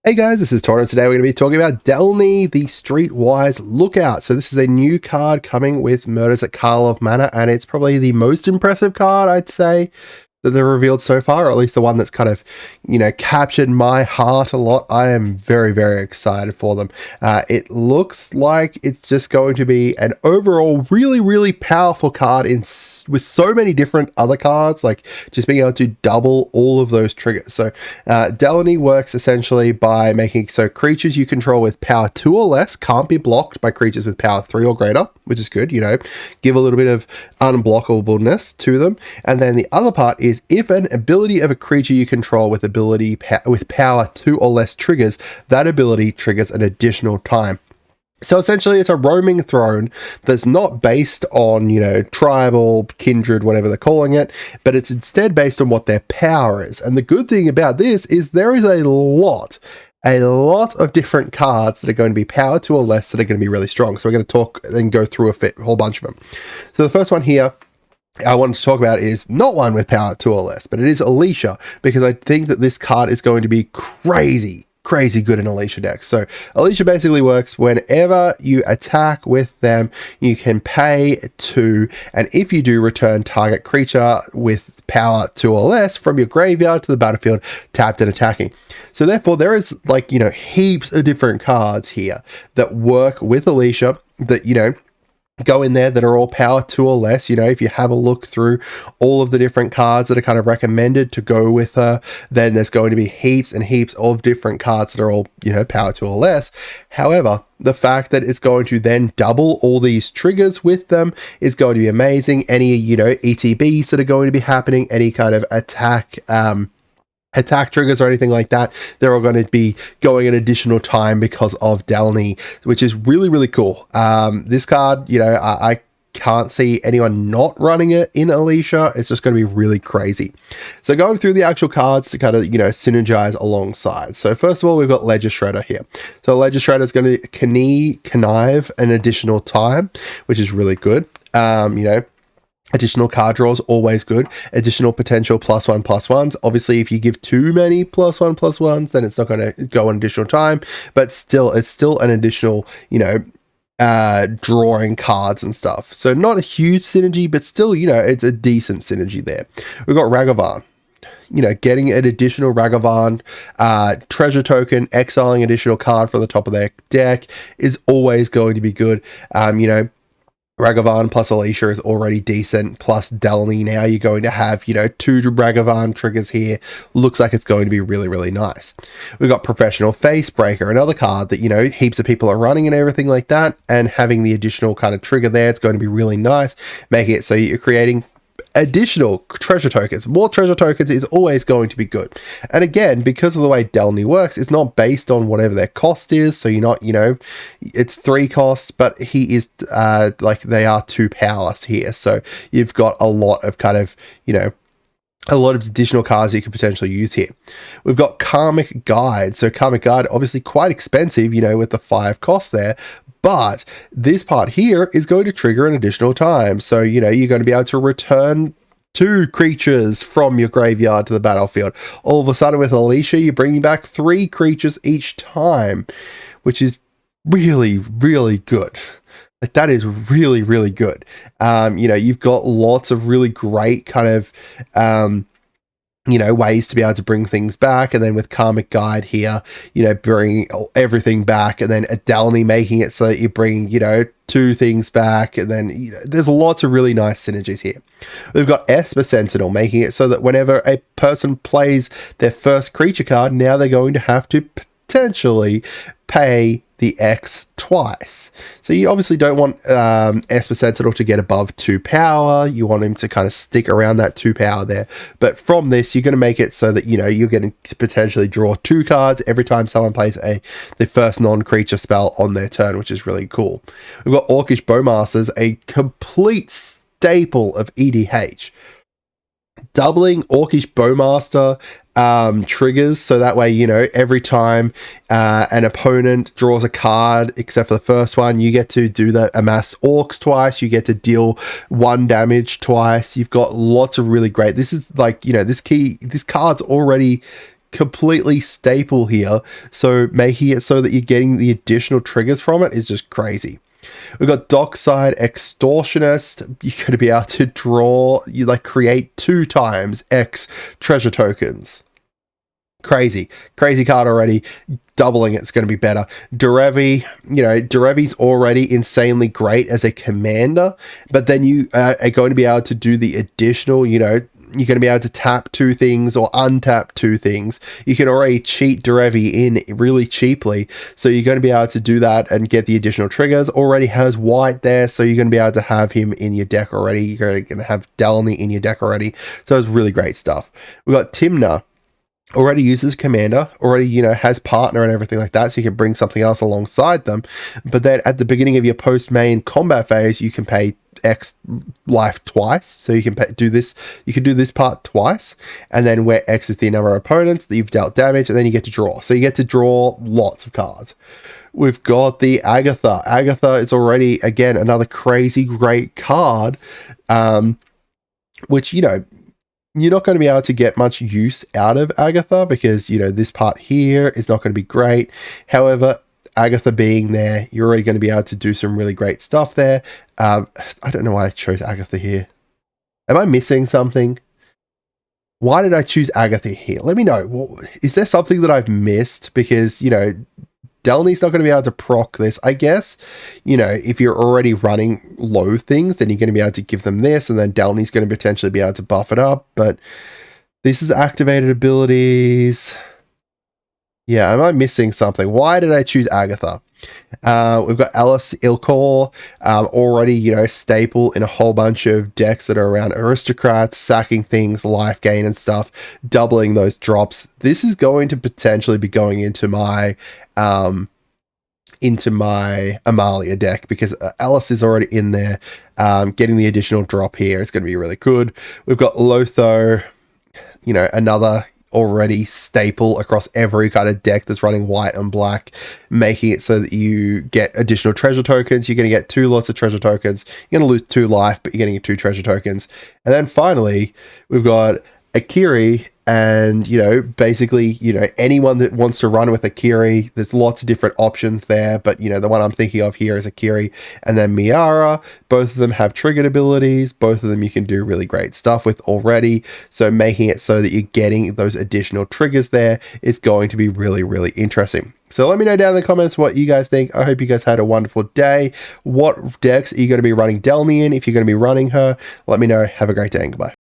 Hey guys, this is Tauna. Today we're going to be talking about Delney, the Streetwise Lookout. So this is a new card coming with Murders at Karlov Manor, and it's probably the most impressive card, I'd say, that they've revealed so far, or at least the one that's kind of, captured my heart a lot. I am very, very excited for them. It looks like it's just going to be an overall really, really powerful card with so many different other cards, like just being able to double all of those triggers. So Delney works essentially by making so creatures you control with power 2 or less can't be blocked by creatures with power 3 or greater, which is good, give a little bit of unblockableness to them. And then the other part is if an ability of a creature you control with power 2 or less triggers, that ability triggers an additional time. So essentially it's a roaming throne that's not based on, tribal, kindred, whatever they're calling it, but it's instead based on what their power is. And the good thing about this is there is a lot of different cards that are going to be power 2 or less that are going to be really strong. So we're going to talk and go through a whole bunch of them. So the first one here I wanted to talk about is not one with power 2 or less, but it is Alesha, because I think that this card is going to be crazy good in Alesha decks. So Alesha basically works whenever you attack with them, you can pay 2, and if you do, return target creature with power 2 or less from your graveyard to the battlefield, tapped and attacking. So therefore there is heaps of different cards here that work with Alesha that, go in there that are all power 2 or less. If you have a look through all of the different cards that are kind of recommended to go with her, then there's going to be heaps and heaps of different cards that are all, power 2 or less. However, the fact that it's going to then double all these triggers with them is going to be amazing. Any, ETBs that are going to be happening, any kind of attack triggers or anything like that, they're all going to be going an additional time because of Delney, which is really, really cool. This card, I can't see anyone not running it in Alesha. It's just going to be really crazy. So going through the actual cards to kind of, synergize alongside. So first of all, we've got Ledger Shredder here. So Ledger Shredder is going to connive an additional time, which is really good. Additional card draws, always good. Additional potential +1/+1s. Obviously, if you give too many +1/+1s, then it's not going to go on additional time. But still, it's still an additional, drawing cards and stuff. So not a huge synergy, but still, it's a decent synergy there. We've got Ragavan. Getting an additional Ragavan treasure token, exiling additional card from the top of their deck is always going to be good. Ragavan plus Alesha is already decent, plus Delney. Now you're going to have, 2 Ragavan triggers here. Looks like it's going to be really, really nice. We've got Professional Facebreaker, another card that, heaps of people are running and everything like that, and having the additional kind of trigger there, it's going to be really nice, making it so you're creating additional treasure tokens. More treasure tokens is always going to be good. And again, because of the way Delney works, it's not based on whatever their cost is. So you're not, it's 3 costs, but he is they are 2 powers here. So you've got a lot of kind of, a lot of additional cards you could potentially use here. We've got Karmic Guide. So Karmic Guide, obviously quite expensive, with the 5 costs there. But this part here is going to trigger an additional time. So, you're going to be able to return 2 creatures from your graveyard to the battlefield. All of a sudden with Alesha, you're bringing back 3 creatures each time, which is really, really good. Like, that is really, really good. You've got lots of really great kind of, ways to be able to bring things back. And then with Karmic Guide here, bring everything back, and then Delney making it so that you bring, 2 things back. And then, there's lots of really nice synergies here. We've got Esper Sentinel, making it so that whenever a person plays their first creature card, now they're going to have to potentially pay the X twice. So you obviously don't want Esper Sentinel to get above 2 power. You want him to kind of stick around that 2 power there. But from this, you're going to make it so that, you're going to potentially draw 2 cards every time someone plays the first non-creature spell on their turn, which is really cool. We've got Orcish Bowmasters, a complete staple of EDH. Doubling Orcish Bowmaster triggers, so that way every time an opponent draws a card, except for the first one, you get to do the amass orcs twice, you get to deal 1 damage twice. You've got lots of really great, this is like, this card's already completely staple here. So making it so that you're getting the additional triggers from it is just crazy. We've got Dockside Extortionist. You're going to be able to draw, you like create 2 times X treasure tokens. Crazy card already. Doubling it's going to be better. Derevi, Derevi's already insanely great as a commander, but then you are going to be able to do the additional, you're going to be able to tap 2 things or untap 2 things. You can already cheat Derevi in really cheaply, so you're going to be able to do that and get the additional triggers. Already has white there, so you're going to be able to have him in your deck already. You're going to have Delney in your deck already, so it's really great stuff. We've got Timna. Already uses commander, already, has partner and everything like that, so you can bring something else alongside them. But then at the beginning of your post-main combat phase, you can pay X life twice. So you can do this part twice, and then where X is the number of opponents that you've dealt damage, and then you get to draw. So you get to draw lots of cards. We've got the Agatha. Agatha is already, again, another crazy great card, which, you're not going to be able to get much use out of Agatha because, this part here is not going to be great. However, Agatha being there, you're already going to be able to do some really great stuff there. I don't know why I chose Agatha here. Am I missing something? Why did I choose Agatha here? Let me know. Is there something that I've missed? Because, Delney's not going to be able to proc this. I guess, if you're already running low things, then you're going to be able to give them this, and then Delney's going to potentially be able to buff it up. But this is activated abilities. Yeah, am I missing something? Why did I choose Agatha? We've got Alice Ilkor, already, staple in a whole bunch of decks that are around aristocrats, sacking things, life gain and stuff, doubling those drops. This is going to potentially be going into my Amalia deck because Alice is already in there. Getting the additional drop here is going to be really good. We've got Lotho, another already staple across every kind of deck that's running white and black, making it so that you get additional treasure tokens. You're going to get 2 lots of treasure tokens. You're going to lose 2 life, but you're getting 2 treasure tokens. And then finally, we've got Enquiries. And, basically, anyone that wants to run with Enquiries, there's lots of different options there. But, the one I'm thinking of here is Enquiries and then Miara. Both of them have triggered abilities. Both of them you can do really great stuff with already. So making it so that you're getting those additional triggers there is going to be really, really interesting. So let me know down in the comments what you guys think. I hope you guys had a wonderful day. What decks are you going to be running Delney in? If you're going to be running her, let me know. Have a great day and goodbye.